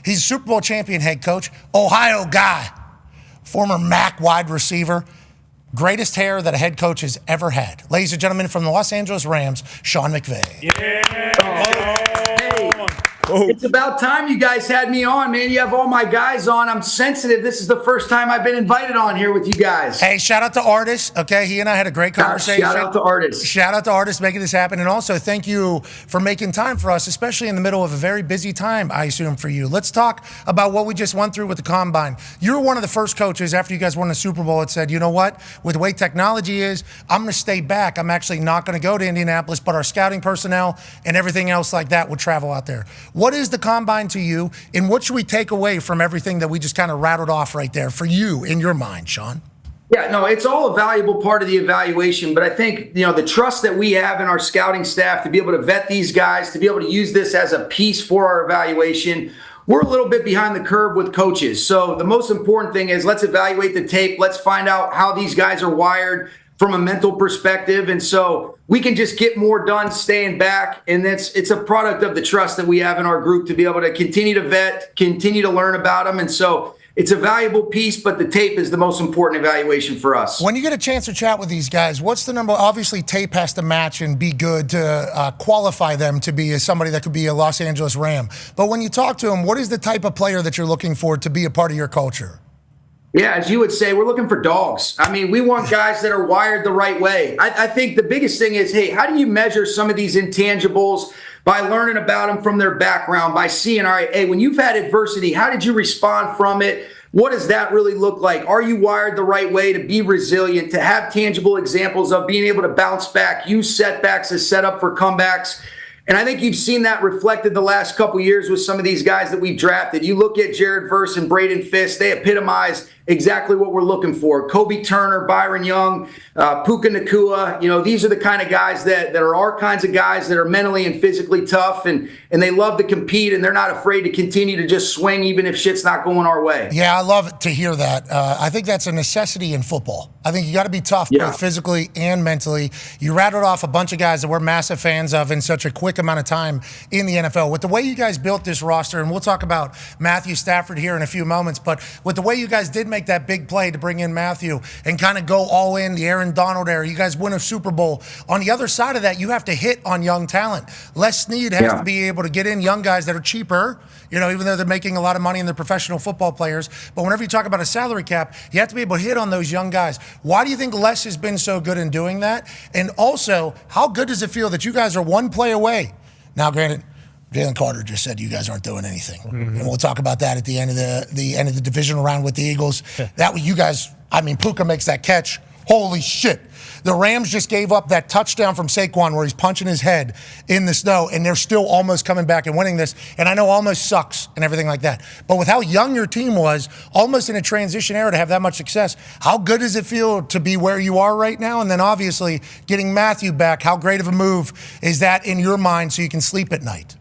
He's a Super Bowl champion head coach, Ohio guy, former MAC wide receiver. Greatest hair that a head coach has ever had. Ladies and gentlemen, from the Los Angeles Rams, Sean McVay. Yeah. It's about time you guys had me on, man. You have all my guys on. I'm sensitive. This is the first time I've been invited on here with you guys. Hey, shout out to Artis. Okay, he and I had a great conversation. Shout out to Artis. Shout out to Artis making this happen. And also, thank you for making time for us, especially in the middle of a very busy time, I assume, for you. Let's talk about what we just went through with the Combine. You were one of the first coaches after you guys won the Super Bowl that said, you know what, with the way technology is, I'm going to stay back. I'm actually not going to go to Indianapolis, but our scouting personnel and everything else like that would travel out there. What is the Combine to you, and what should we take away from everything that we just kind of rattled off right there for you in your mind, Sean? Yeah, no, it's all a valuable part of the evaluation, but I think, the trust that we have in our scouting staff to be able to vet these guys, to be able to use this as a piece for our evaluation, we're a little bit behind the curve with coaches. So the most important thing is let's evaluate the tape. Let's find out how these guys are wired from a mental perspective. And so we can just get more done staying back. And it's a product of the trust that we have in our group to be able to continue to vet, continue to learn about them. And so it's a valuable piece, but the tape is the most important evaluation for us. When you get a chance to chat with these guys, what's the number? Obviously, tape has to match and be good to qualify them to be somebody that could be a Los Angeles Ram. But when you talk to them, what is the type of player that you're looking for to be a part of your culture? Yeah, as you would say, we're looking for dogs. I mean, we want guys that are wired the right way. I think the biggest thing is, hey, how do you measure some of these intangibles by learning about them from their background, by seeing, all right, hey, when you've had adversity, how did you respond from it? What does that really look like? Are you wired the right way to be resilient, to have tangible examples of being able to bounce back, use setbacks as setup for comebacks? And I think you've seen that reflected the last couple years with some of these guys that we've drafted. You look at Jared Verse and Braden Fisk, they epitomize exactly what we're looking for. Kobe Turner, Byron Young, Puka Nacua, these are the kind of guys that are our kinds of guys that are mentally and physically tough, and they love to compete, and they're not afraid to continue to just swing even if shit's not going our way. Yeah, I love to hear that. I think that's a necessity in football. I think you got to be tough both physically and mentally. You rattled off a bunch of guys that we're massive fans of in such a quick amount of time in the NFL. With the way you guys built this roster, and we'll talk about Matthew Stafford here in a few moments, but with the way you guys did make that big play to bring in Matthew and kind of go all in, the Aaron Donald era, you guys win a Super Bowl. On the other side of that, you have to hit on young talent. Les Sneed has to be able to get in young guys that are cheaper, even though they're making a lot of money and they're professional football players. But whenever you talk about a salary cap, you have to be able to hit on those young guys. Why do you think Les has been so good in doing that? And also, how good does it feel that you guys are one play away? Now, granted, Jalen Carter just said you guys aren't doing anything. Mm-hmm. And we'll talk about that at the end of the divisional round with the Eagles. That you guys, Puka makes that catch. Holy shit. The Rams just gave up that touchdown from Saquon where he's punching his head in the snow, and they're still almost coming back and winning this. And I know almost sucks and everything like that. But with how young your team was, almost in a transition era to have that much success, how good does it feel to be where you are right now? And then obviously getting Matthew back, how great of a move is that in your mind so you can sleep at night?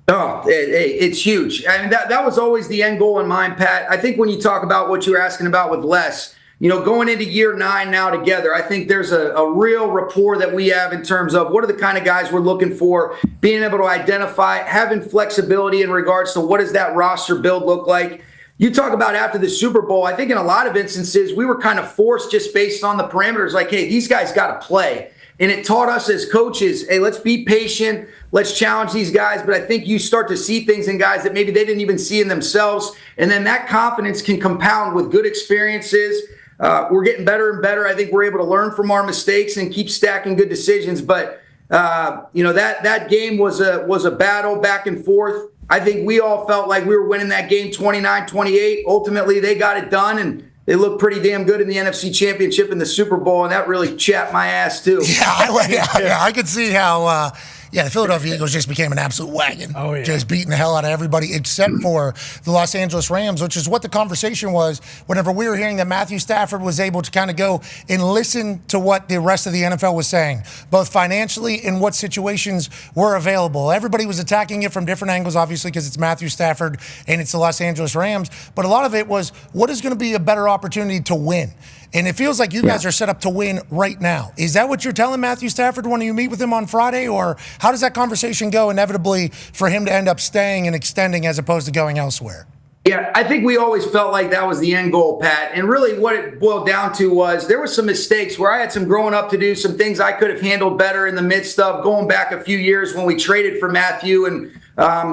Oh, it's huge. And that was always the end goal in mind, Pat. I think when you talk about what you're asking about with Les, going into year 9 now together, I think there's a real rapport that we have in terms of what are the kind of guys we're looking for, being able to identify, having flexibility in regards to what does that roster build look like. You talk about after the Super Bowl, I think in a lot of instances, we were kind of forced just based on the parameters, like, hey, these guys got to play. And it taught us as coaches, hey, let's be patient. Let's challenge these guys. But I think you start to see things in guys that maybe they didn't even see in themselves. And then that confidence can compound with good experiences. We're getting better and better. I think we're able to learn from our mistakes and keep stacking good decisions. But, that game was a battle back and forth. I think we all felt like we were winning that game 29-28. Ultimately, they got it done, and they looked pretty damn good in the NFC Championship and the Super Bowl, and that really chapped my ass, too. Yeah, I could see how the Philadelphia Eagles just became an absolute wagon. Oh, yeah. Just beating the hell out of everybody except for the Los Angeles Rams, which is what the conversation was whenever we were hearing that Matthew Stafford was able to kind of go and listen to what the rest of the NFL was saying, both financially and what situations were available. Everybody was attacking it from different angles, obviously, because it's Matthew Stafford and it's the Los Angeles Rams. But a lot of it was, what is going to be a better opportunity to win? And it feels like you guys are set up to win right now. Is that what you're telling Matthew Stafford when you meet with him on Friday? Or how does that conversation go inevitably for him to end up staying and extending as opposed to going elsewhere? Yeah, I think we always felt like that was the end goal, Pat. And really what it boiled down to was there were some mistakes where I had some growing up to do, some things I could have handled better in the midst of going back a few years when we traded for Matthew and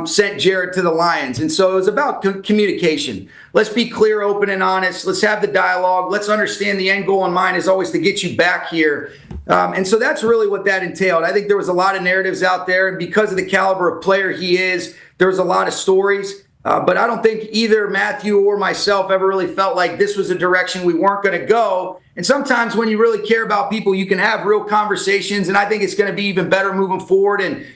sent Jared to the Lions. And so it was about communication. Let's be clear, open, and honest. Let's have the dialogue. Let's understand the end goal in mind is always to get you back here. And so that's really what that entailed. I think there was a lot of narratives out there. And because of the caliber of player he is, there was a lot of stories. But I don't think either Matthew or myself ever really felt like this was a direction we weren't going to go. And sometimes when you really care about people, you can have real conversations. And I think it's going to be even better moving forward. And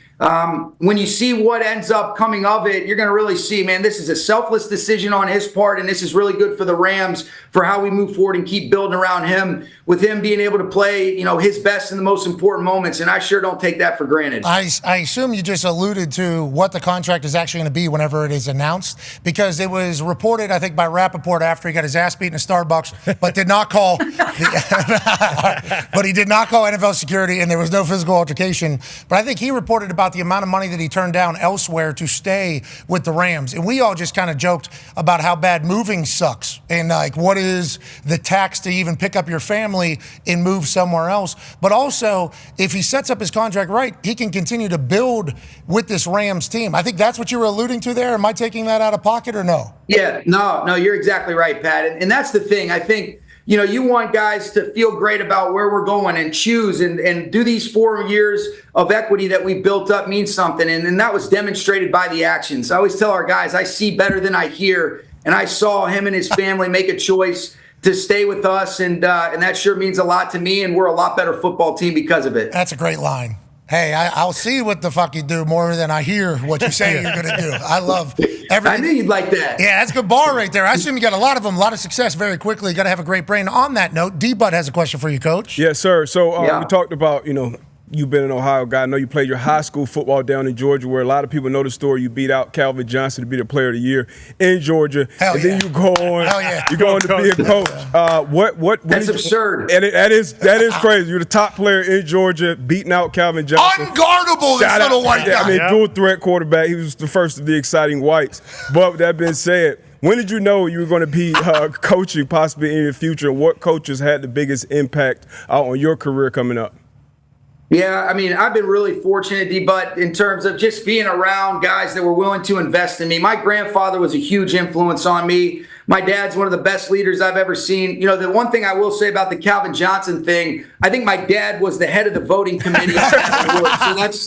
when you see what ends up coming of it, you're going to really see, man, this is a selfless decision on his part. And this is really good for the Rams for how we move forward and keep building around him, with him being able to play, his best in the most important moments. And I sure don't take that for granted. I assume you just alluded to what the contract is actually going to be whenever it is announced, because it was reported, I think, by Rappaport after he got his ass beaten at Starbucks, but did not call but he did not call NFL security, and there was no physical altercation. But I think he reported about the amount of money that he turned down elsewhere to stay with the Rams. And we all just kind of joked about how bad moving sucks. And like, what is the tax to even pick up your family and move somewhere else? But also, if he sets up his contract right, he can continue to build with this Rams team. I think that's what you were alluding to there. Am I taking that out of pocket or no? Yeah, no, you're exactly right, Pat. And that's the thing. I think, you want guys to feel great about where we're going and choose and do these 4 years of equity that we built up means something. And that was demonstrated by the actions. I always tell our guys, I see better than I hear. And I saw him and his family make a choice to stay with us. And that sure means a lot to me. And we're a lot better football team because of it. That's a great line. Hey, I'll see what the fuck you do more than I hear what you say you're going to do. I love everything. I knew you'd like that. Yeah, that's a good bar right there. I assume you got a lot of them, a lot of success very quickly. You got to have a great brain. On that note, D-Bud has a question for you, Coach. Yes, sir. So we talked about, you've been an Ohio guy. I know you played your high school football down in Georgia, where a lot of people know the story. You beat out Calvin Johnson to be the player of the year in Georgia. Hell and then you go on. Hell yeah. You go on to be a coach. That's absurd. And that is crazy. You're the top player in Georgia, beating out Calvin Johnson. Unguardable, this little white guy. I mean, dual threat quarterback. He was the first of the exciting whites. But with that being said, when did you know you were going to be coaching possibly in the future? What coaches had the biggest impact on your career coming up? Yeah, I mean, I've been really fortunate, D-Butt, in terms of just being around guys that were willing to invest in me. My grandfather was a huge influence on me. My dad's one of the best leaders I've ever seen. The one thing I will say about the Calvin Johnson thing, I think my dad was the head of the voting committee. So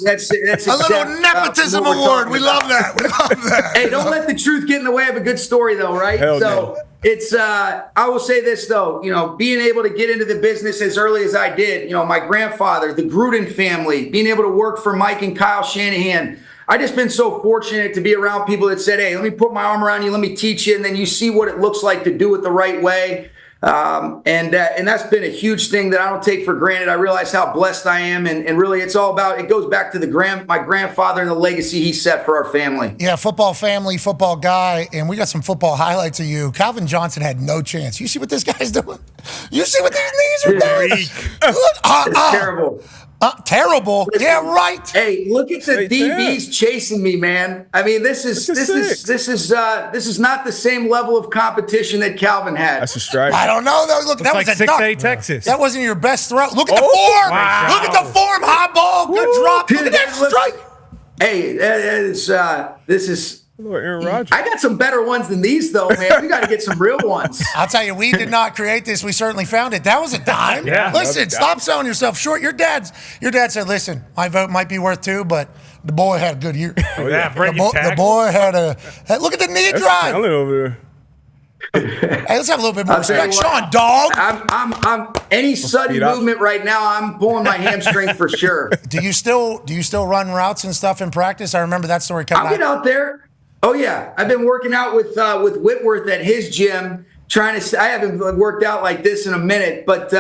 that's a little nepotism award. We love that. We love that. Hey, don't let the truth get in the way of a good story, though, right? Hell no. It's I will say this, though, being able to get into the business as early as I did, my grandfather, the Gruden family, being able to work for Mike and Kyle Shanahan. I just been so fortunate to be around people that said, hey, let me put my arm around you, let me teach you, and then you see what it looks like to do it the right way. And that's been a huge thing that I don't take for granted. I realize how blessed I am, and really it's all about, it goes back to my grandfather and the legacy he set for our family. Yeah, football family, football guy, and we got some football highlights of you. Calvin Johnson had no chance. You see what this guy's doing? You see what these knees are doing? It's terrible. Terrible. Listen, yeah, right. Hey, look at the DBs chasing me, man. I mean, this is not the same level of competition that Calvin had. That's a strike. I don't know though. Look, that was like a 6A Texas. That wasn't your best throw. Look at the form. Wow. Look at the form. High ball. Good drop. Look at that strike. Hey, this is. Aaron Rodgers. I got some better ones than these, though, man. We got to get some real ones. I'll tell you, we did not create this. We certainly found it. That was a dime. Yeah. Listen, stop selling yourself short. Your dad said, listen, my vote might be worth 2, but the boy had a good year. Oh, yeah, the boy had look at the knee drive. Over there. Hey, let's have a little bit more respect. Sean, dog. I'm any sudden movement right now, I'm pulling my hamstring for sure. Do you still run routes and stuff in practice? I remember that story coming out. I'll get out there. Oh, yeah. I've been working out with Whitworth at his gym, I haven't worked out like this in a minute, but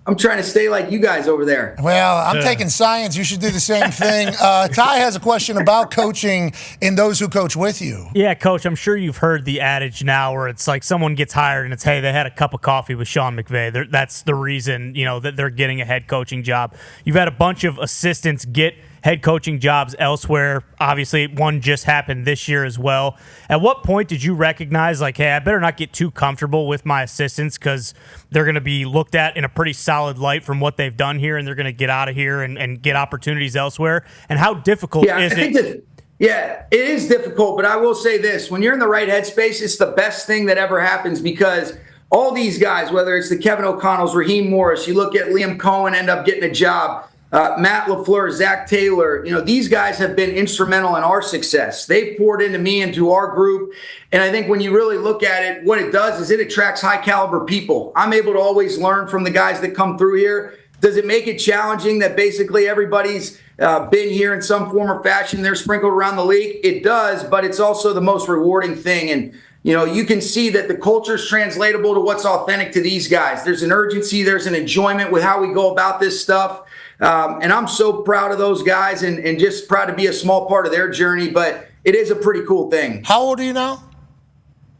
I'm trying to stay like you guys over there. Well, I'm taking science. You should do the same thing. Ty has a question about coaching and those who coach with you. Yeah, Coach, I'm sure you've heard the adage now where it's like someone gets hired and it's, hey, they had a cup of coffee with Sean McVay. That's the reason, that they're getting a head coaching job. You've had a bunch of assistants get head coaching jobs elsewhere. Obviously, one just happened this year as well. At what point did you recognize, like, hey, I better not get too comfortable with my assistants because they're going to be looked at in a pretty solid light from what they've done here, and they're going to get out of here and get opportunities elsewhere? And how difficult is it? Yeah, it is difficult, but I will say this. When you're in the right headspace, it's the best thing that ever happens because all these guys, whether it's the Kevin O'Connells, Raheem Morris, you look at Liam Cohen end up getting a job, Matt LaFleur, Zach Taylor, these guys have been instrumental in our success. They've poured into me, into our group. And I think when you really look at it, what it does is it attracts high caliber people. I'm able to always learn from the guys that come through here. Does it make it challenging that basically everybody's been here in some form or fashion? They're sprinkled around the league. It does, but it's also the most rewarding thing. And, you can see that the culture is translatable to what's authentic to these guys. There's an urgency. There's an enjoyment with how we go about this stuff. And I'm so proud of those guys and just proud to be a small part of their journey. But it is a pretty cool thing. How old are you now?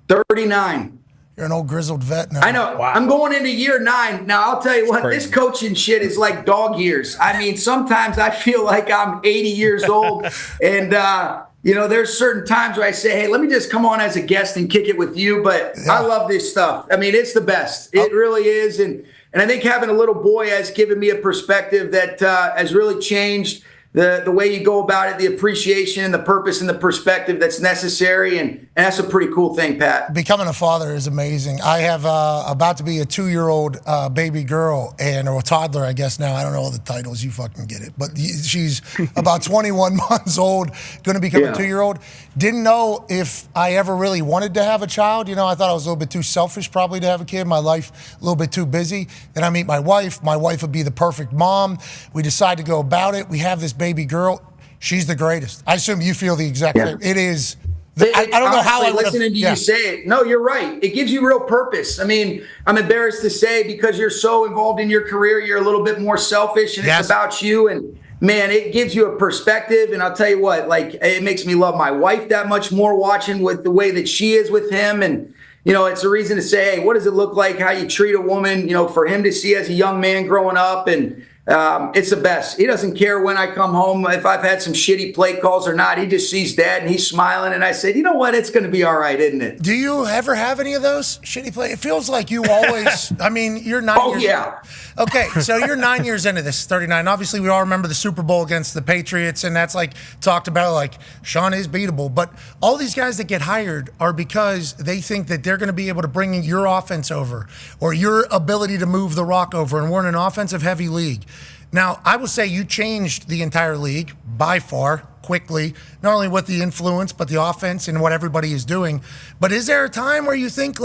39. You're an old grizzled vet now. I know. Wow. I'm going into year 9. Now, I'll tell you what, this coaching shit is like dog years. I mean, sometimes I feel like I'm 80 years old. And, there's certain times where I say, hey, let me just come on as a guest and kick it with you. But I love this stuff. I mean, it's the best. It really is. And I think having a little boy has given me a perspective that has really changed the way you go about it, the appreciation and the purpose and the perspective that's necessary. And that's a pretty cool thing, Pat. Becoming a father is amazing. I have about to be a 2-year-old baby girl or a toddler, I guess now. I don't know all the titles. You fucking get it. But she's about 21 months old, going to become a 2-year-old. Didn't know if I ever really wanted to have a child. I thought I was a little bit too selfish probably to have a kid. My life a little bit too busy. Then I meet my wife. My wife would be the perfect mom. We decide to go about it. We have this baby girl. She's the greatest. I assume you feel the exact same. It is. I don't know how I would have. Listening to you say it. No, you're right. It gives you real purpose. I mean, I'm embarrassed to say because you're so involved in your career, you're a little bit more selfish and it's about you. And man, it gives you a perspective. And I'll tell you what, it makes me love my wife that much more watching with the way that she is with him. And, it's a reason to say, hey, what does it look like how you treat a woman, for him to see as a young man growing up. And it's the best. He doesn't care when I come home, if I've had some shitty play calls or not. He just sees Dad and he's smiling. And I said, you know what? It's going to be all right, isn't it? Do you ever have any of those shitty play? It feels like you always, you're 9 years. Oh, yeah. Okay, so you're 9 years into this, 39. Obviously, we all remember the Super Bowl against the Patriots, and that's talked about Sean is beatable. But all these guys that get hired are because they think that they're going to be able to bring your offense over or your ability to move the rock over, and we're in an offensive-heavy league. Now, I will say you changed the entire league by far, quickly, not only with the influence, but the offense and what everybody is doing. But is there a time where you think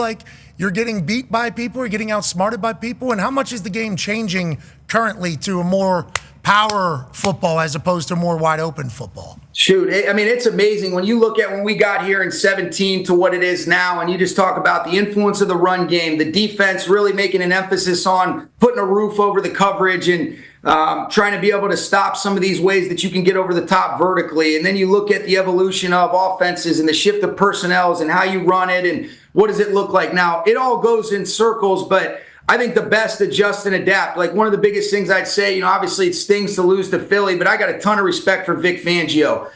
you're getting beat by people, you're getting outsmarted by people? And how much is the game changing currently to a more power football as opposed to more wide open football? Shoot, it's amazing when you look at when we got here in 17 to what it is now, and you just talk about the influence of the run game, the defense really making an emphasis on putting a roof over the coverage and trying to be able to stop some of these ways that you can get over the top vertically. And then you look at the evolution of offenses and the shift of personnels and how you run it and what does it look like. Now, it all goes in circles, but I think the best adjust and adapt. One of the biggest things I'd say, obviously it stings to lose to Philly, but I got a ton of respect for Vic Fangio.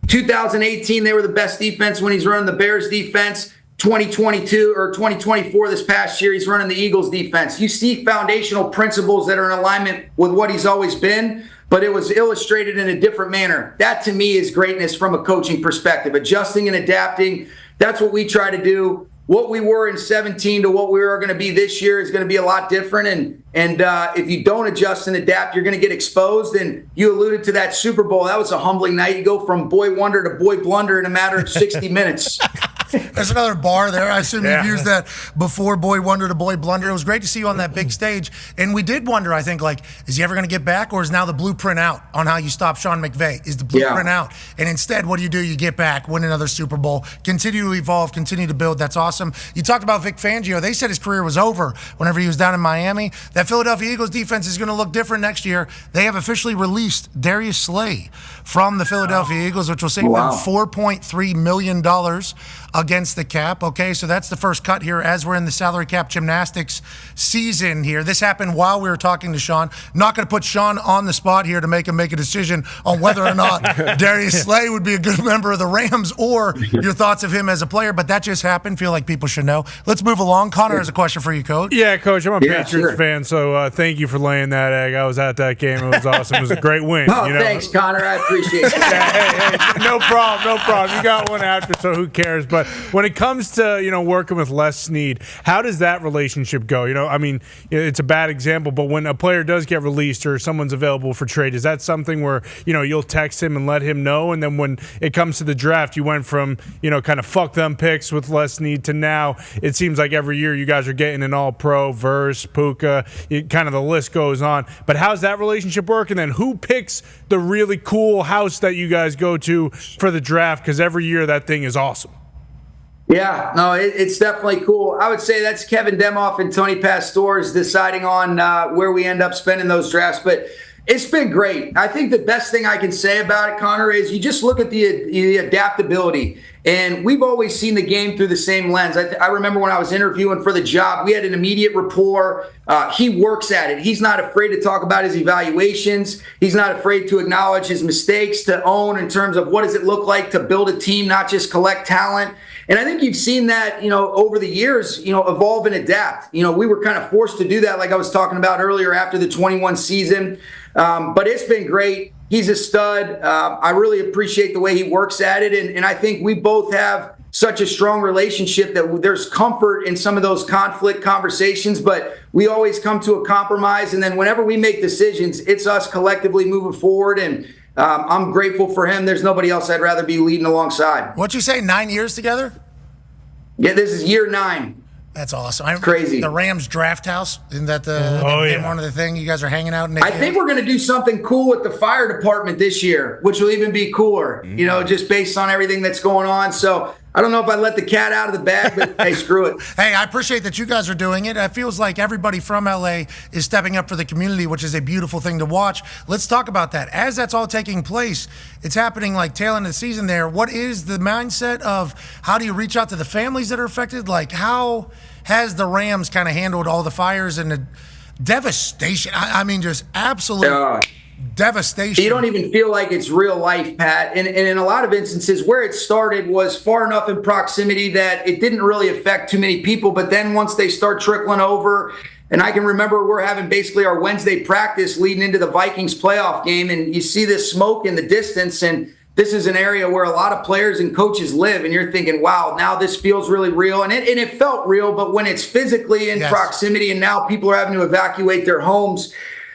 2018, they were the best defense when he's running the Bears defense. 2022 or 2024 this past year, he's running the Eagles defense. You see foundational principles that are in alignment with what he's always been, but it was illustrated in a different manner. That to me is greatness from a coaching perspective, adjusting and adapting. That's what we try to do. What we were in 17 to what we are going to be this year is going to be a lot different. And if you don't adjust and adapt, you're going to get exposed. And you alluded to that Super Bowl. That was a humbling night. You go from boy wonder to boy blunder in a matter of 60 minutes. There's another bar there. I assume you've used that before. Boy wonder to boy blunder. It was great to see you on that big stage. And we did wonder, I think, like, is he ever going to get back, or is now the blueprint out on how you stop Sean McVay? Is the blueprint out? And instead, what do? You get back, win another Super Bowl, continue to evolve, continue to build. That's awesome. You talked about Vic Fangio. They said his career was over whenever he was down in Miami. That Philadelphia Eagles defense is going to look different next year. They have officially released Darius Slay from the Philadelphia Eagles, which will save them $4.3 million against the cap. Okay, so that's the first cut here as we're in the salary cap gymnastics season here. This happened while we were talking to Sean. Not going to put Sean on the spot here to make him make a decision on whether or not Darius Slay would be a good member of the Rams or your thoughts of him as a player, but that just happened. Feel like people should know. Let's move along. Connor has a question for you, Coach. Yeah, Coach, I'm a Patriots fan, so thank you for laying that egg. I was at that game. It was awesome. It was a great win. Thanks, Connor. I appreciate it. Hey, no problem. You got one after, so who cares? But when it comes to, working with Les Sneed, how does that relationship go? I mean, it's a bad example, but when a player does get released or someone's available for trade, is that something where, you'll text him and let him know? And then when it comes to the draft, you went from, kind of fuck them picks with Les Sneed to now it seems like every year you guys are getting an all-pro, Verse, Puka, kind of the list goes on. But how's that relationship work? And then who picks the really cool house that you guys go to for the draft? Because every year that thing is awesome. Yeah, no, it's definitely cool. I would say that's Kevin Demoff and Tony Pastore's deciding on where we end up spending those drafts. But it's been great. I think the best thing I can say about it, Connor, is you just look at the adaptability. And we've always seen the game through the same lens. I remember when I was interviewing for the job, we had an immediate rapport. He works at it. He's not afraid to talk about his evaluations. He's not afraid to acknowledge his mistakes, to own in terms of what does it look like to build a team, not just collect talent. And I think you've seen that, over the years, evolve and adapt. We were kind of forced to do that, like I was talking about earlier after the 21 season. But it's been great. He's a stud. I really appreciate the way he works at it. And I think we both have such a strong relationship that there's comfort in some of those conflict conversations, but we always come to a compromise. And then whenever we make decisions, it's us collectively moving forward. And I'm grateful for him. There's nobody else I'd rather be leading alongside. What'd you say, 9 years together? Yeah, this is year 9. That's awesome. Crazy. The Rams draft house, isn't that one of the things you guys are hanging out in? I think we're going to do something cool with the fire department this year, which will even be cooler, just based on everything that's going on. So I don't know if I let the cat out of the bag, but hey, screw it. Hey, I appreciate that you guys are doing it. It feels like everybody from LA is stepping up for the community, which is a beautiful thing to watch. Let's talk about that. As that's all taking place, it's happening like tail end of the season there. What is the mindset of how do you reach out to the families that are affected? Like, how has the Rams kind of handled all the fires and the devastation? I mean, just absolute devastation. You don't even feel like it's real life, Pat. And in a lot of instances, where it started was far enough in proximity that it didn't really affect too many people. But then once they start trickling over, and I can remember we're having basically our Wednesday practice leading into the Vikings playoff game, and you see this smoke in the distance, and this is an area where a lot of players and coaches live, and you're thinking, wow, now this feels really real. And it felt real, but when it's physically in proximity and now people are having to evacuate their homes,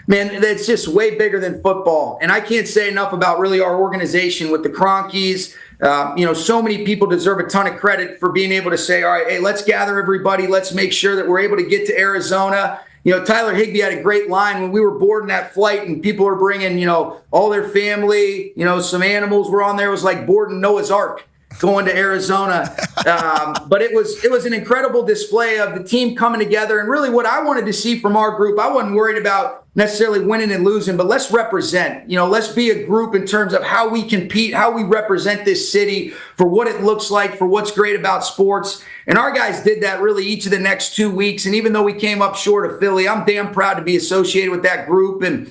man, that's just way bigger than football. And I can't say enough about really our organization with the Cronkies. So many people deserve a ton of credit for being able to say, all right, hey, let's gather everybody. Let's make sure that we're able to get to Arizona. Tyler Higbee had a great line when we were boarding that flight and people were bringing, all their family, some animals were on there. It was like boarding Noah's Ark going to Arizona. But it was an incredible display of the team coming together. And really what I wanted to see from our group, I wasn't worried about necessarily winning and losing, but let's represent, let's be a group in terms of how we compete, how we represent this city for what it looks like, for what's great about sports. And our guys did that really each of the next 2 weeks. And even though we came up short of Philly, I'm damn proud to be associated with that group. And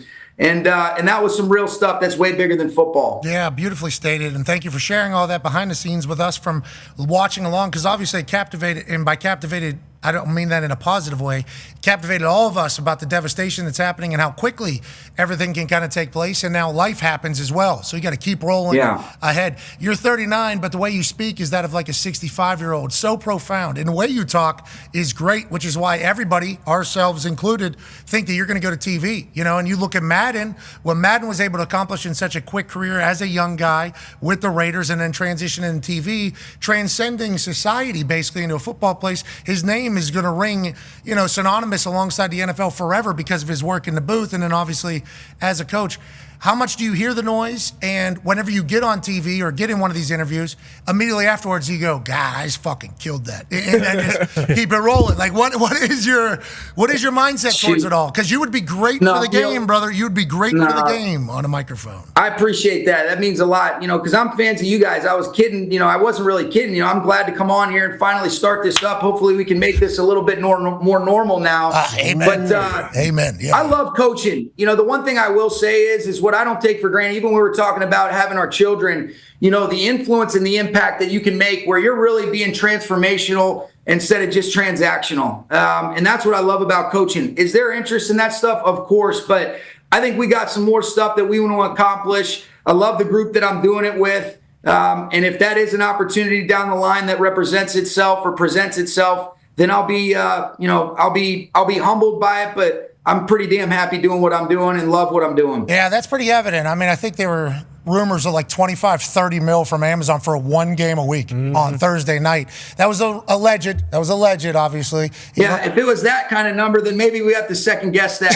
that was some real stuff that's way bigger than football. Yeah, beautifully stated. And thank you for sharing all that behind the scenes with us from watching along, because obviously captivated, and by captivated, I don't mean that in a positive way, captivated all of us about the devastation that's happening and how quickly everything can kind of take place. And now life happens as well. So you got to keep rolling ahead. You're 39, but the way you speak is that of like a 65-year-old. So profound. And the way you talk is great, which is why everybody, ourselves included, think that you're going to go to TV. You know, and you look at Madden, what Madden was able to accomplish in such a quick career as a young guy with the Raiders and then transitioning into TV, transcending society basically into a football place. His name is going to ring, you know, synonymous alongside the NFL forever because of his work in the booth and then obviously as a coach. How much do you hear the noise? And whenever you get on TV or get in one of these interviews, immediately afterwards you go, "God, I just fucking killed that," and just keep it rolling. Like, what is your mindset towards it all? Because you would be great for the game, brother. You would be great for the game on a microphone. I appreciate that. That means a lot, you know, because I'm fans of you guys. I was kidding, you know, I wasn't really kidding. You know, I'm glad to come on here and finally start this up. Hopefully we can make this a little bit more normal now. Amen. But amen. Yeah. I love coaching. You know, the one thing I will say is what I don't take for granted, even when we were talking about having our children, you know, the influence and the impact that you can make where you're really being transformational instead of just transactional. And that's what I love about coaching. Is there interest in that stuff? Of course, but I think we got some more stuff that we want to accomplish. I love the group that I'm doing it with. And if that is an opportunity down the line that represents itself or presents itself, then I'll be, I'll be humbled by it, but I'm pretty damn happy doing what I'm doing and love what I'm doing. Yeah, that's pretty evident. I mean, I think there were rumors of like 25, 30 mil from Amazon for one game a week on Thursday night. That was alleged. That was alleged, obviously. Yeah, if it was that kind of number, then maybe we have to second guess that.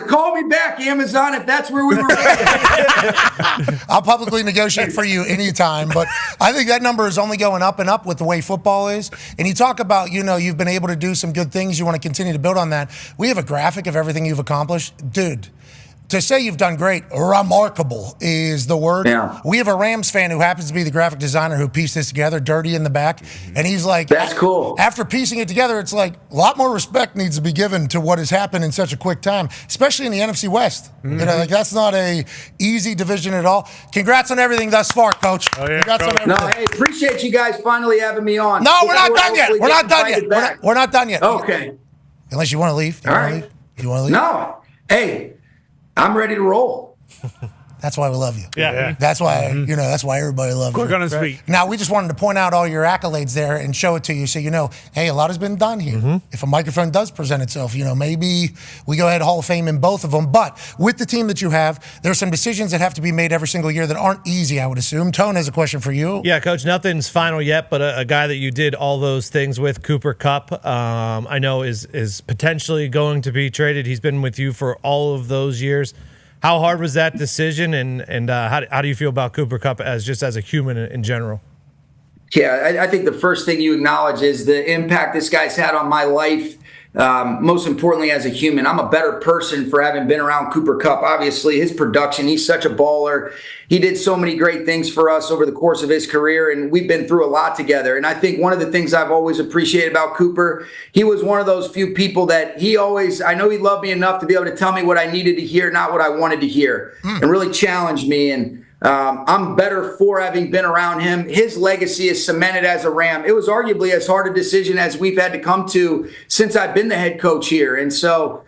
Call me back, Amazon, if that's where we were. I'll publicly negotiate for you anytime, but I think that number is only going up and up with the way football is. And you talk about, you know, you've been able to do some good things. You want to continue to build on that. We have a graphic of everything you've accomplished. Dude, to say you've done great, remarkable is the word. Yeah. We have a Rams fan who happens to be the graphic designer who pieced this together, Dirty in the back. And he's like, that's cool. After piecing it together, it's like a lot more respect needs to be given to what has happened in such a quick time, especially in the NFC West. You know, like that's not a easy division at all. Congrats on everything thus far, Coach. Oh, yeah, Congrats on everything. No, hey, appreciate you guys finally having me on. No, we're not done yet. We're not done yet. We're not done yet. Okay. Unless you want to leave. All right. You want to leave? No. Hey, I'm ready to roll. That's why we love you. Yeah. That's why, you know, that's why everybody loves you. Quick on his feet. Now, we just wanted to point out all your accolades there and show it to you so you know, hey, a lot has been done here. If a microphone does present itself, you know, maybe we go ahead Hall of Fame in both of them. But with the team that you have, there are some decisions that have to be made every single year that aren't easy, I would assume. Tone has a question for you. Yeah, Coach, nothing's final yet, but a guy that you did all those things with, Cooper Kupp, I know is potentially going to be traded. He's been with you for all of those years. How hard was that decision, and how do you feel about Cooper Kupp as a human in general? Yeah, I think the first thing you acknowledge is the impact this guy's had on my life. Most importantly, as a human, I'm a better person for having been around Cooper Kupp. Obviously, his production, he's such a baller. He did so many great things for us over the course of his career, and we've been through a lot together. And I think one of the things I've always appreciated about Cooper, he was one of those few people that I know he loved me enough to be able to tell me what I needed to hear, not what I wanted to hear, and really challenge me. And I'm better for having been around him. His legacy is cemented as a Ram. It was arguably as hard a decision as we've had to come to since I've been the head coach here. And so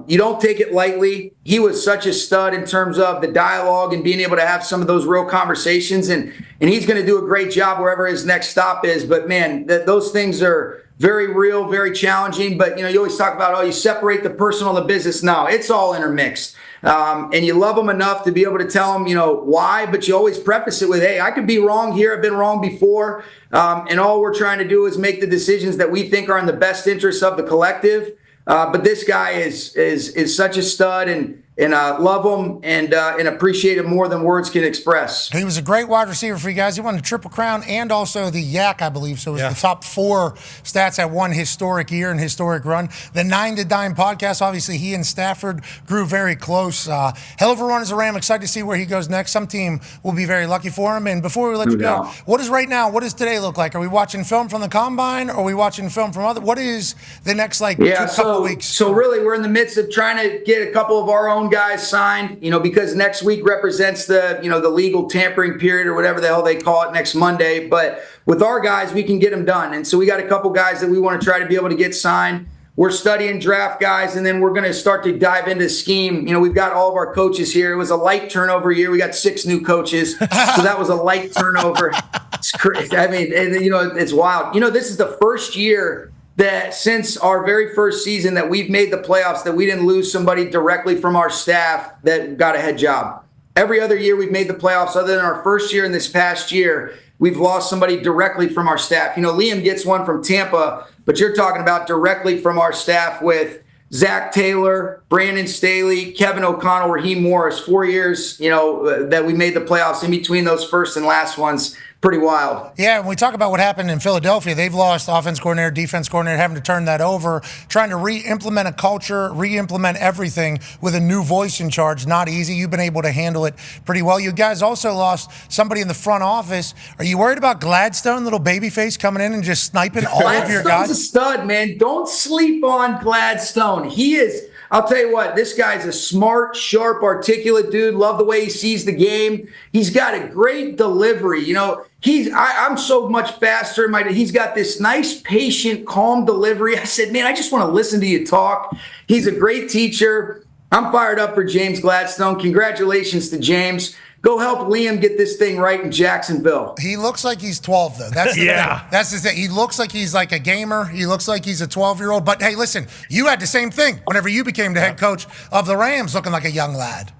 you don't take it lightly. He was such a stud in terms of the dialogue and being able to have some of those real conversations. And he's going to do a great job wherever his next stop is. But, man, those things are very real, very challenging. But, you know, you always talk about, you separate the personal and the business. No, it's all intermixed. And you love them enough to be able to tell them, you know, why, but you always preface it with, hey, I could be wrong here. I've been wrong before. And all we're trying to do is make the decisions that we think are in the best interests of the collective. But this guy is such a stud, and love him and appreciate him more than words can express. He was a great wide receiver for you guys. He won the Triple Crown and also the Yak, I believe. So it was the top 4 stats at one historic year and historic run. The 9 to Dime podcast, obviously he and Stafford grew very close. Hell of a run as a Ram. Excited to see where he goes next. Some team will be very lucky for him. And before we let you go, what does today look like? Are we watching film from the Combine? Or are we watching film from what is the next couple weeks? So really we're in the midst of trying to get a couple of our own minimum guys signed, because next week represents the legal tampering period or whatever the hell they call it next Monday. But with our guys, we can get them done. And so we got a couple guys that we want to try to be able to get signed. We're studying draft guys, and then we're going to start to dive into scheme. We've got all of our coaches here. It was a light turnover year. We got 6 new coaches. So that was a light turnover. It's crazy. I mean, it's wild. This is the first year that since our very first season that we've made the playoffs that we didn't lose somebody directly from our staff that got a head job. Every other year we've made the playoffs other than our first year and this past year, we've lost somebody directly from our staff. Liam gets one from Tampa, but you're talking about directly from our staff with Zach Taylor, Brandon Staley, Kevin O'Connell, Raheem Morris, 4 years, that we made the playoffs in between those first and last ones. Pretty wild. Yeah, when we talk about what happened in Philadelphia, they've lost offense coordinator, defense coordinator, having to turn that over, trying to re-implement a culture, re-implement everything with a new voice in charge. Not easy. You've been able to handle it pretty well. You guys also lost somebody in the front office. Are you worried about Gladstone, little babyface, coming in and just sniping all of your guys? Gladstone's a stud, man. Don't sleep on Gladstone. He is... I'll tell you what, this guy's a smart, sharp, articulate dude. Love the way he sees the game. He's got a great delivery. I'm so much faster. He's got this nice, patient, calm delivery. I said, man, I just want to listen to you talk. He's a great teacher. I'm fired up for James Gladstone. Congratulations to James. Go help Liam get this thing right in Jacksonville. He looks like he's 12, though. That's the thing. That's the thing. He looks like he's like a gamer. He looks like he's a 12-year-old. But, hey, listen, you had the same thing whenever you became the head coach of the Rams, looking like a young lad.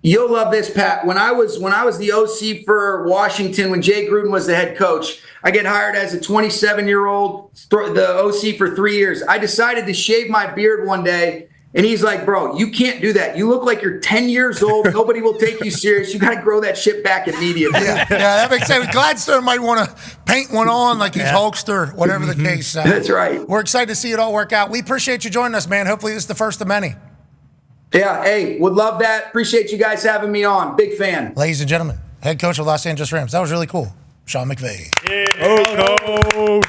You'll love this, Pat. When I was the OC for Washington, when Jay Gruden was the head coach, I get hired as a 27-year-old, the OC for 3 years. I decided to shave my beard one day. And he's like, bro, you can't do that. You look like you're 10 years old. Nobody will take you serious. You got to grow that shit back immediately. Yeah, that makes sense. Gladstone might want to paint one on like he's Hulkster, whatever the case. That's right. We're excited to see it all work out. We appreciate you joining us, man. Hopefully this is the first of many. Yeah, hey, would love that. Appreciate you guys having me on. Big fan. Ladies and gentlemen, head coach of Los Angeles Rams. That was really cool. Sean McVay. Yeah. Oh, coach.